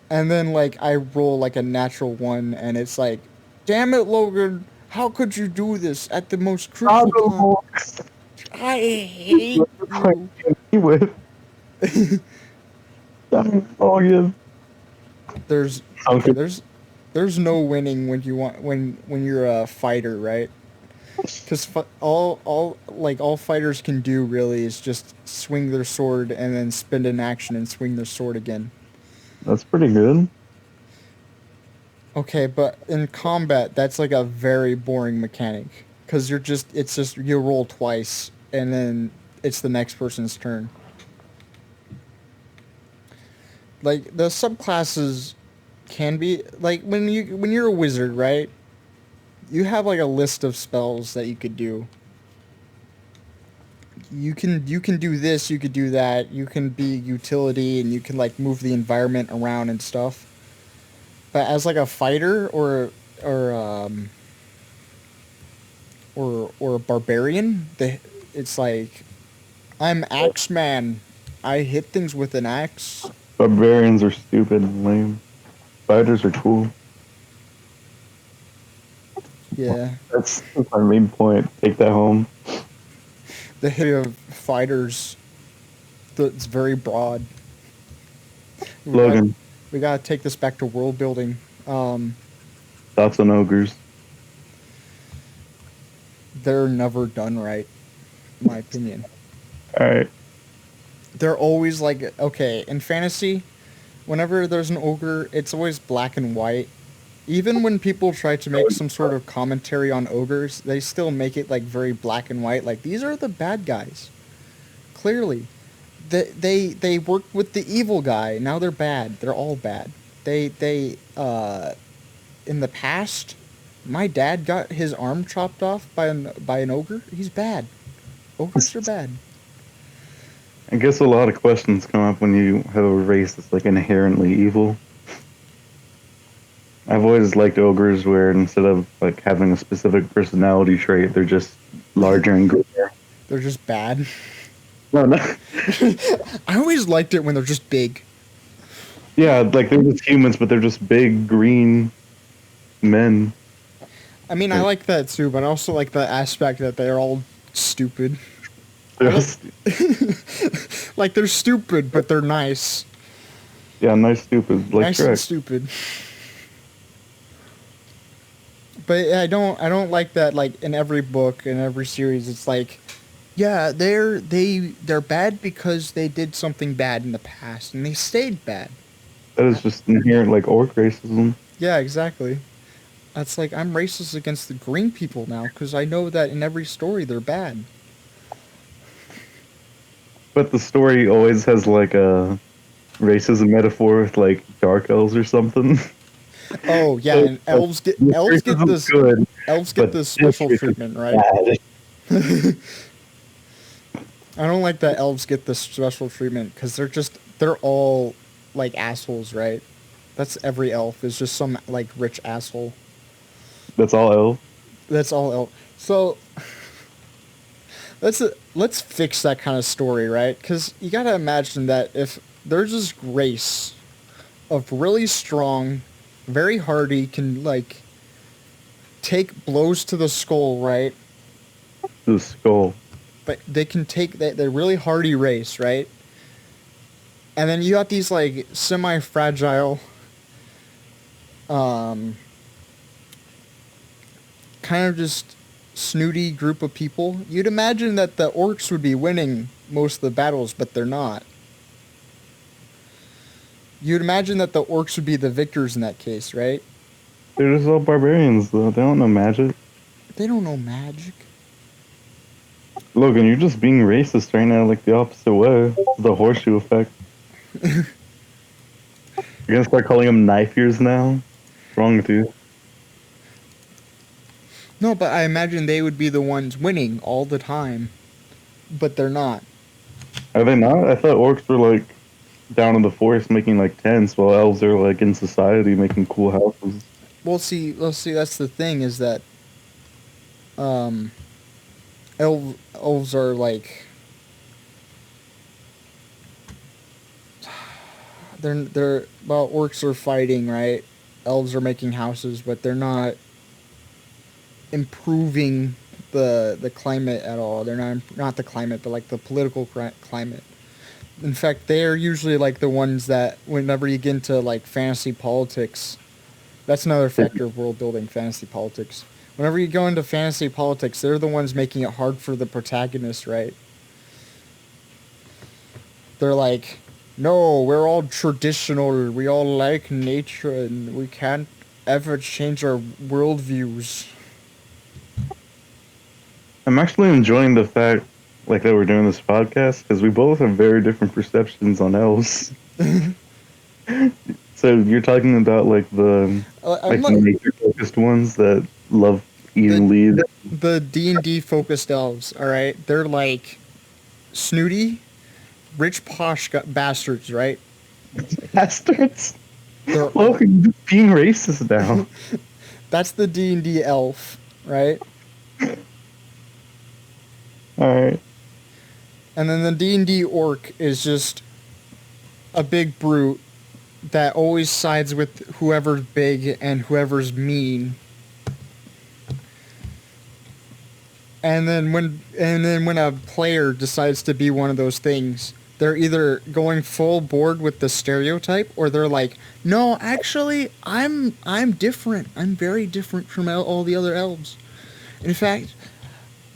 Speaker 2: And then like I roll like a natural 1 and it's like, damn it, Logan, how could you do this at the most crucial time? I hate you.
Speaker 1: With. Oh yeah.
Speaker 2: There's
Speaker 1: Okay.
Speaker 2: there's no winning when you're a fighter, right? Because all fighters can do really is just swing their sword and then spend an action and swing their sword again.
Speaker 1: That's pretty good.
Speaker 2: Okay, but in combat, that's like a very boring mechanic. Because it's just, you roll twice, and then it's the next person's turn. Like, the subclasses can be, like, when you're a wizard, right? You have, like, a list of spells that you could do. You can do this, you could do that, you can be utility, and you can, like, move the environment around and stuff. But as like a fighter or a barbarian, it's like, I'm Axeman. I hit things with an axe.
Speaker 1: Barbarians are stupid and lame. Fighters are cool.
Speaker 2: Yeah.
Speaker 1: That's our main point. Take that home.
Speaker 2: The hit of fighters, it's very broad.
Speaker 1: Logan,
Speaker 2: We gotta take this back to world building.
Speaker 1: thoughts on ogres?
Speaker 2: They're never done right, in my opinion.
Speaker 1: Alright.
Speaker 2: They're always like, okay, in fantasy, whenever there's an ogre, it's always black and white. Even when people try to make some sort of commentary on ogres, they still make it like very black and white. Like, these are the bad guys. Clearly. They worked with the evil guy. Now they're bad. They're all bad. In the past, my dad got his arm chopped off by an ogre. He's bad. Ogres are bad.
Speaker 1: I guess a lot of questions come up when you have a race that's like inherently evil. I've always liked ogres where instead of like having a specific personality trait, they're just larger and greater.
Speaker 2: They're just bad.
Speaker 1: No.
Speaker 2: I always liked it when they're just big.
Speaker 1: Yeah, like they're just humans, but they're just big green men.
Speaker 2: I mean, I
Speaker 1: Like,
Speaker 2: like that too, but I also like the aspect that they're all stupid. I
Speaker 1: they're
Speaker 2: like,
Speaker 1: just,
Speaker 2: like they're stupid, but they're nice,
Speaker 1: yeah, nice, stupid, like
Speaker 2: nice and
Speaker 1: Shrek.
Speaker 2: stupid. But I don't like that. Like in every book, in every series, it's like, yeah, they're bad because they did something bad in the past, and they stayed bad.
Speaker 1: That is just inherent, like orc racism.
Speaker 2: Yeah, exactly. That's like I'm racist against the green people now because I know that in every story they're bad.
Speaker 1: But the story always has like a racism metaphor with like dark elves or something.
Speaker 2: Oh yeah,
Speaker 1: So
Speaker 2: and
Speaker 1: like, this
Speaker 2: elves get
Speaker 1: racism's
Speaker 2: this
Speaker 1: good,
Speaker 2: elves get
Speaker 1: but
Speaker 2: this
Speaker 1: this
Speaker 2: special
Speaker 1: racism
Speaker 2: treatment,
Speaker 1: is
Speaker 2: right?
Speaker 1: bad.
Speaker 2: I don't like that elves get this special treatment because they're all like assholes, right? That's every elf is just some like rich asshole.
Speaker 1: That's all elf.
Speaker 2: That's all elf. So let's fix that kind of story, right? Because you gotta imagine that if there's this race of really strong, very hardy, can like take blows to the skull, right?
Speaker 1: The skull.
Speaker 2: But they can take that they're really hardy race, right? And then you got these like semi-fragile, um, kind of just snooty group of people. You'd imagine that the orcs would be winning most of the battles, but they're not. You'd imagine that the orcs would be the victors in that case, right?
Speaker 1: They're just all barbarians though. They don't know magic.
Speaker 2: They don't know magic.
Speaker 1: Logan, you're just being racist right now, like the opposite way. The horseshoe effect. You're gonna start calling them knife ears now? What's wrong with you?
Speaker 2: No, but I imagine they would be the ones winning all the time, but they're not.
Speaker 1: Are they not? I thought orcs were like down in the forest making like tents, while elves are like in society making cool houses.
Speaker 2: Let's see. That's the thing is that um, elves are like they're well, orcs are fighting, right? Elves are making houses, but they're not improving the climate at all. They're not the climate, but like the political climate. In fact, they are usually like the ones that whenever you get into like fantasy politics, that's another factor of world building, fantasy politics. Whenever you go into fantasy politics, they're the ones making it hard for the protagonist, right? They're like, no, we're all traditional, we all like nature, and we can't ever change our worldviews.
Speaker 1: I'm actually enjoying the fact like that we're doing this podcast because we both have very different perceptions on elves. So you're talking about
Speaker 2: I'm
Speaker 1: the
Speaker 2: like
Speaker 1: nature focused ones that love
Speaker 2: the
Speaker 1: eating leaves.
Speaker 2: the D&D focused elves, all right? They're like snooty, rich posh bastards, right?
Speaker 1: Bastards.
Speaker 2: They're
Speaker 1: Logan, you're being racist now.
Speaker 2: That's the D&D elf, right?
Speaker 1: Alright.
Speaker 2: And then the D&D orc is just a big brute that always sides with whoever's big and whoever's mean. And then when a player decides to be one of those things, they're either going full board with the stereotype or they're like, "No, actually, I'm different. I'm very different from all the other elves." In fact,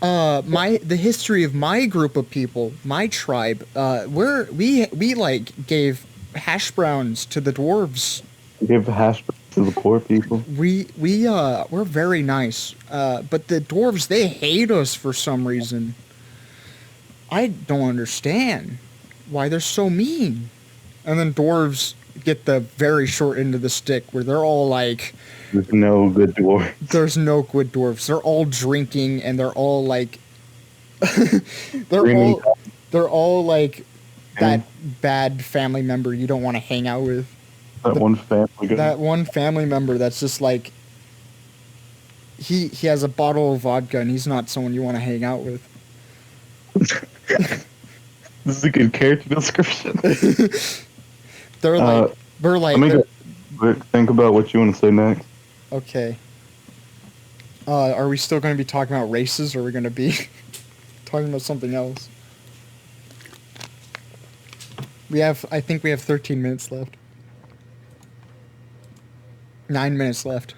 Speaker 2: the history of my group of people, my tribe, we like gave hash browns to the dwarves.
Speaker 1: Give hash browns to the poor people.
Speaker 2: We're very nice, but the dwarves, they hate us for some reason. I don't understand why they're so mean. And then dwarves get the very short end of the stick where they're all like,
Speaker 1: There's no good dwarves.
Speaker 2: there's no good dwarves. They're all drinking and they're all like they're
Speaker 1: Screaming.
Speaker 2: all they're all like that bad family member you don't want to hang out with.
Speaker 1: That one family guy.
Speaker 2: That one family member that's just like he has a bottle of vodka and he's not someone you want to hang out with.
Speaker 1: This is a good character description.
Speaker 2: They're like We're
Speaker 1: Let
Speaker 2: like,
Speaker 1: me go quick. Think about what you want to say next.
Speaker 2: okay. Are we still going to be talking about races, or are we going to be talking about something else? I think we have 13 minutes left. 9 minutes left.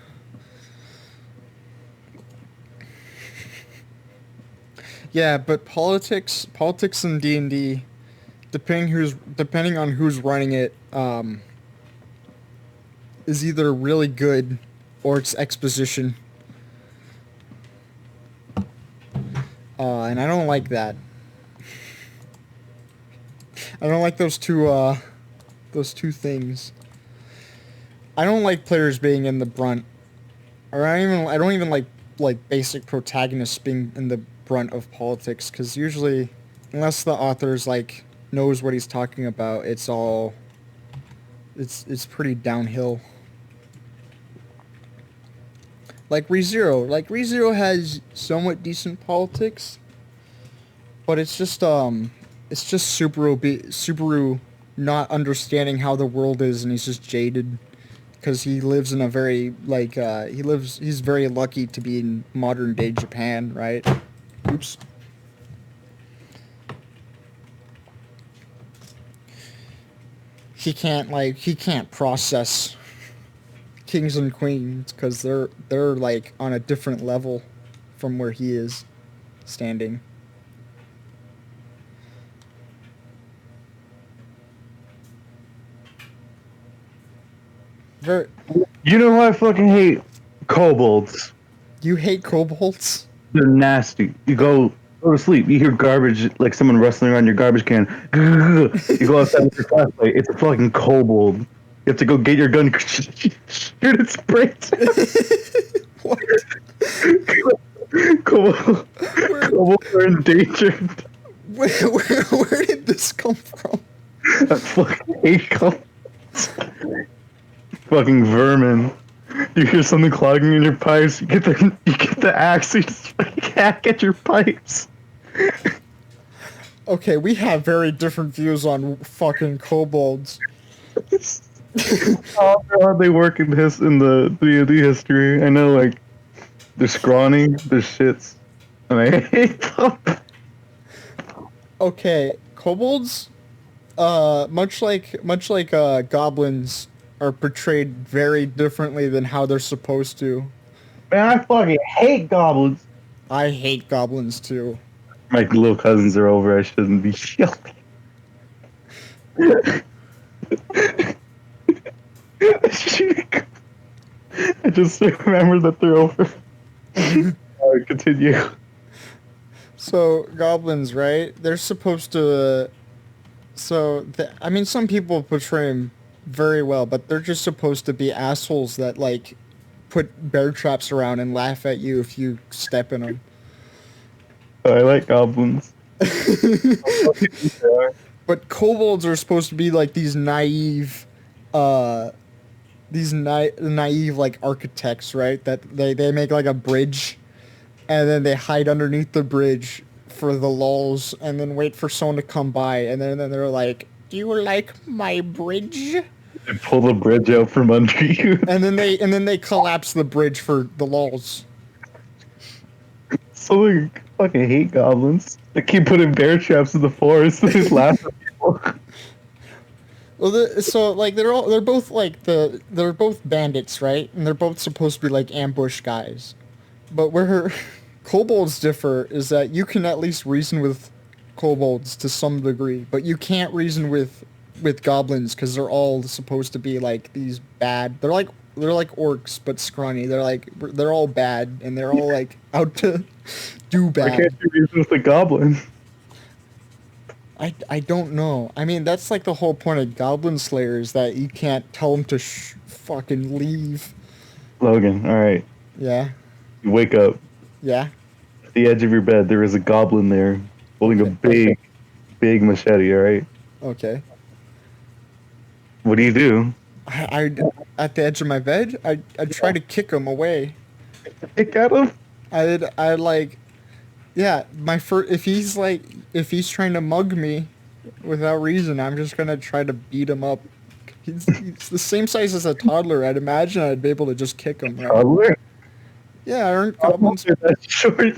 Speaker 2: Yeah, but politics in D&D, depending on who's running it, is either really good or it's exposition. And I don't like that. I don't like those two things. I don't like players being in the brunt, or I don't even like basic protagonists being in the brunt of politics, because usually, unless the author's like knows what he's talking about, it's pretty downhill. Like ReZero has somewhat decent politics, but it's just Subaru not understanding how the world is, and he's just jaded because he lives in a very he's very lucky to be in modern day Japan, right? Oops. He can't process kings and queens because they're like on a different level from where he is standing. Ver
Speaker 1: You know why I fucking hate kobolds?
Speaker 2: You hate kobolds?
Speaker 1: They're nasty. You go to sleep. You hear garbage, like someone rustling around your garbage can. You go outside with your flashlight. It's a fucking kobold. You have to go get your gun. Shoot its brains.
Speaker 2: What?
Speaker 1: Kobolds are endangered.
Speaker 2: Where did this come from?
Speaker 1: I fucking hate kobolds. Fucking vermin. You hear something clogging in your pipes. You get the axe. You just fucking hack at your pipes.
Speaker 2: Okay, we have very different views on fucking kobolds.
Speaker 1: How hard they work in the D&D history. I know, like, they're scrawny, they're shits, and I hate them.
Speaker 2: Okay, kobolds, much like goblins, are portrayed very differently than how they're supposed to.
Speaker 1: Man, I fucking hate goblins.
Speaker 2: I hate goblins too.
Speaker 1: My little cousins are over. I shouldn't be yelling. I just remember that they're over. Continue.
Speaker 2: So goblins, right? They're supposed to. I mean, some people portray them very well, but they're just supposed to be assholes that like put bear traps around and laugh at you if you step in them.
Speaker 1: I like goblins.
Speaker 2: But kobolds are supposed to be like these naive, naive like architects, right? That they make like a bridge, and then they hide underneath the bridge for the lulz, and then wait for someone to come by, and then they're like, "Do you like my bridge?"
Speaker 1: They pull the bridge out from under you.
Speaker 2: And then they collapse the bridge for the lulz.
Speaker 1: So I fucking hate goblins. They keep putting bear traps in the forest. They just laugh at people.
Speaker 2: Well, so like they're both bandits, right? And they're both supposed to be like ambush guys. But where kobolds differ is that you can at least reason with kobolds to some degree, but you can't reason with goblins because they're all supposed to be like these bad. They're like orcs but scrawny. They're all bad and they're all like out to do
Speaker 1: Why
Speaker 2: bad.
Speaker 1: can't you reason with the goblin?
Speaker 2: I don't know. I mean, that's like the whole point of Goblin Slayer is that you can't tell them to fucking leave.
Speaker 1: Logan, alright.
Speaker 2: Yeah.
Speaker 1: You wake up.
Speaker 2: Yeah.
Speaker 1: At the edge of your bed, there is a goblin there holding a big machete, alright?
Speaker 2: Okay.
Speaker 1: What do?
Speaker 2: I at the edge of my bed, I try to kick him away.
Speaker 1: Kick at him?
Speaker 2: I like, yeah. If he's trying to mug me without reason, I'm just gonna try to beat him up. He's the same size as a toddler. I'd imagine I'd be able to just kick him, right?
Speaker 1: Toddler?
Speaker 2: Yeah, aren't goblins?
Speaker 1: They're that short.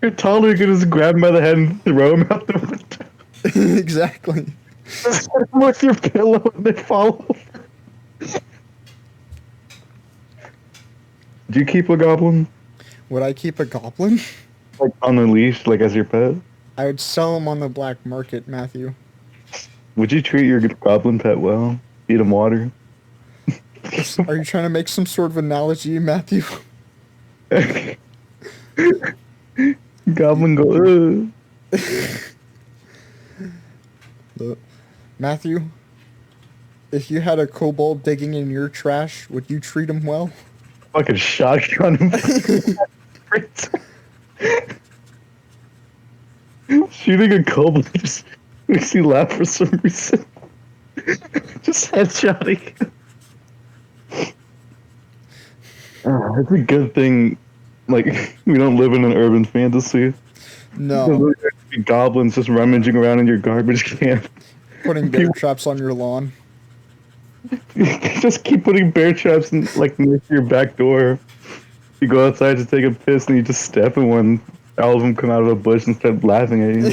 Speaker 1: Your toddler can just grab him by the head and throw him out the window.
Speaker 2: Exactly.
Speaker 1: Just hit him with your pillow and they fall over. Do you keep a goblin?
Speaker 2: Would I keep a goblin?
Speaker 1: Like on a leash, like as your pet?
Speaker 2: I would sell him on the black market, Matthew.
Speaker 1: Would you treat your goblin pet well? Feed him water?
Speaker 2: Are you trying to make some sort of analogy, Matthew?
Speaker 1: Goblin go,
Speaker 2: Look, Matthew, if you had a kobold digging in your trash, would you treat him well?
Speaker 1: fucking shotgun him. Shooting a kobold just makes you laugh for some reason. Just headshotting. It's a good thing, like, we don't live in an urban fantasy.
Speaker 2: No.
Speaker 1: Goblins just rummaging around in your garbage can.
Speaker 2: Putting bear traps on your lawn.
Speaker 1: Just keep putting bear traps in, like, near your back door. You go outside to take a piss and you just step in one. All of them come out of a bush and start laughing at you.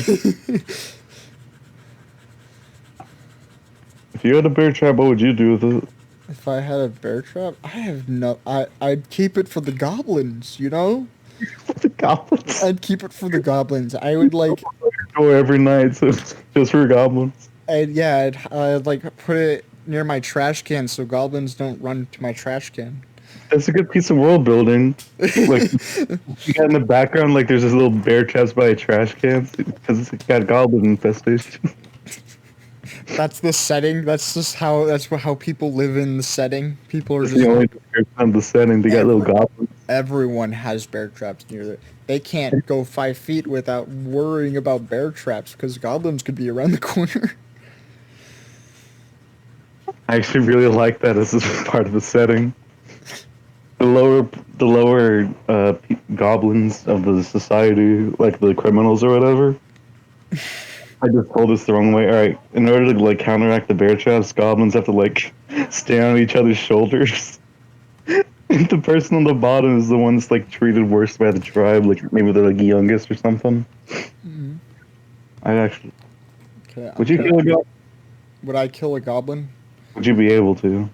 Speaker 1: If you had a bear trap, what would you do with it?
Speaker 2: If I had a bear trap, I'd keep it for the goblins, you know?
Speaker 1: The goblins.
Speaker 2: I'd keep it for the goblins. I would like,
Speaker 1: Door every night, so it's just for goblins.
Speaker 2: I'd like put it near my trash can so goblins don't run to my trash can.
Speaker 1: That's a good piece of world building. Like, you got in the background, like, there's this little bear traps by a trash can because it's got goblin infestation.
Speaker 2: That's the setting. That's how people live in the setting. People are
Speaker 1: It's
Speaker 2: just
Speaker 1: the only description of the setting. They got little goblins.
Speaker 2: everyone has bear traps near there. They can't go 5 feet without worrying about bear traps because goblins could be around the corner.
Speaker 1: I actually really like that as a part of the setting. The lower goblins of the society, like the criminals or whatever. I just told this the wrong way. All right, in order to like counteract the bear traps, goblins have to like stand on each other's shoulders. And the person on the bottom is the one that's like treated worse by the tribe, like maybe they're like youngest or something.
Speaker 2: Mm-hmm.
Speaker 1: I actually.
Speaker 2: Okay,
Speaker 1: Would you kill a goblin?
Speaker 2: Would I kill a goblin?
Speaker 1: Would you be able to?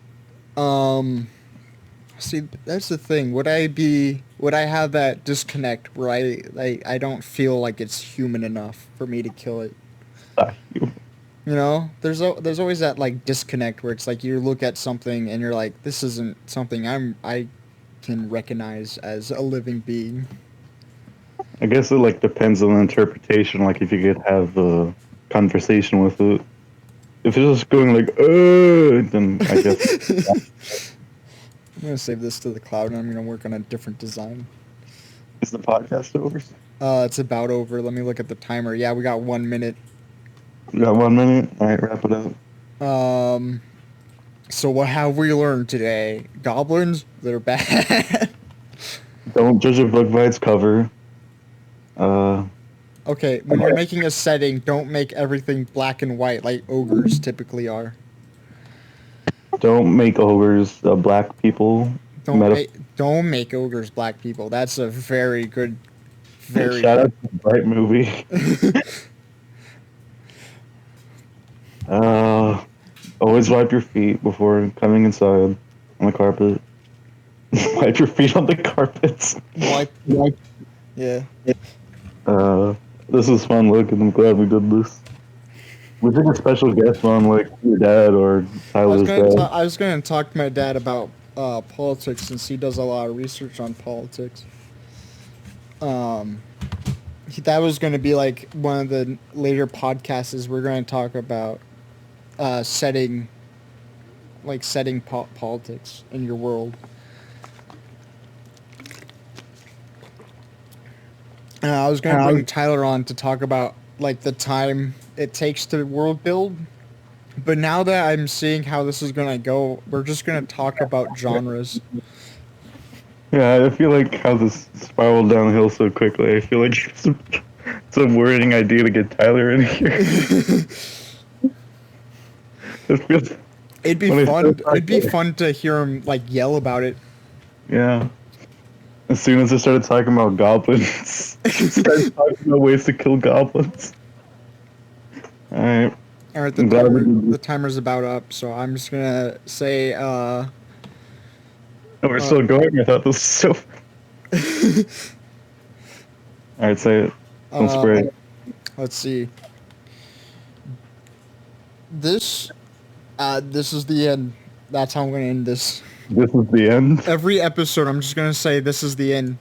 Speaker 2: See, that's the thing. Would I have that disconnect where I don't feel like it's human enough for me to kill it?
Speaker 1: You.
Speaker 2: You know, there's always that like disconnect where it's like you look at something and you're like, this isn't something I can recognize as a living being.
Speaker 1: I guess it like depends on the interpretation. Like if you could have a conversation with it. If it's just going like, then I guess.
Speaker 2: I'm gonna save this to the cloud and I'm gonna work on a different design.
Speaker 1: Is the podcast over?
Speaker 2: It's about over. Let me look at the timer. Yeah, we got 1 minute.
Speaker 1: We got 1 minute. All right, wrap it up.
Speaker 2: So what have we learned today? Goblins, they're bad.
Speaker 1: Don't judge a book by its cover.
Speaker 2: Okay, when you're making a setting, don't make everything black and white like ogres typically are.
Speaker 1: Don't make ogres black people.
Speaker 2: Don't make ogres black people. That's a very good, very
Speaker 1: Shout out to the Bright movie. Always wipe your feet before coming inside on the carpet. Wipe your feet on the carpets.
Speaker 2: Wipe. Yeah.
Speaker 1: This was fun, Luke, and I'm glad we did this. We took a special guest on, like your dad or Tyler's dad.
Speaker 2: I was going to talk to my dad about politics since he does a lot of research on politics. That was going to be like one of the later podcasts. Is we're going to talk about setting politics in your world. I was going to bring Tyler on to talk about like the time it takes to world build. But now that I'm seeing how this is going to go, we're just going to talk about genres.
Speaker 1: Yeah, I feel like how this spiraled downhill so quickly. I feel like it's a worrying idea to get Tyler in here.
Speaker 2: It'd be
Speaker 1: When I
Speaker 2: fun.
Speaker 1: started
Speaker 2: It'd be
Speaker 1: talking-
Speaker 2: fun to hear him like yell about it.
Speaker 1: Yeah. As soon as I started talking about goblins, started talking about ways to kill goblins. Alright.
Speaker 2: All right,
Speaker 1: I'm glad we did
Speaker 2: the timer's about up, so I'm just gonna say,
Speaker 1: Oh, we're still going? I thought this was so. Alright, say it. Don't spray it.
Speaker 2: let's see. This, this is the end. That's how I'm gonna end this.
Speaker 1: This is the end.
Speaker 2: Every episode, I'm just gonna say this is the end.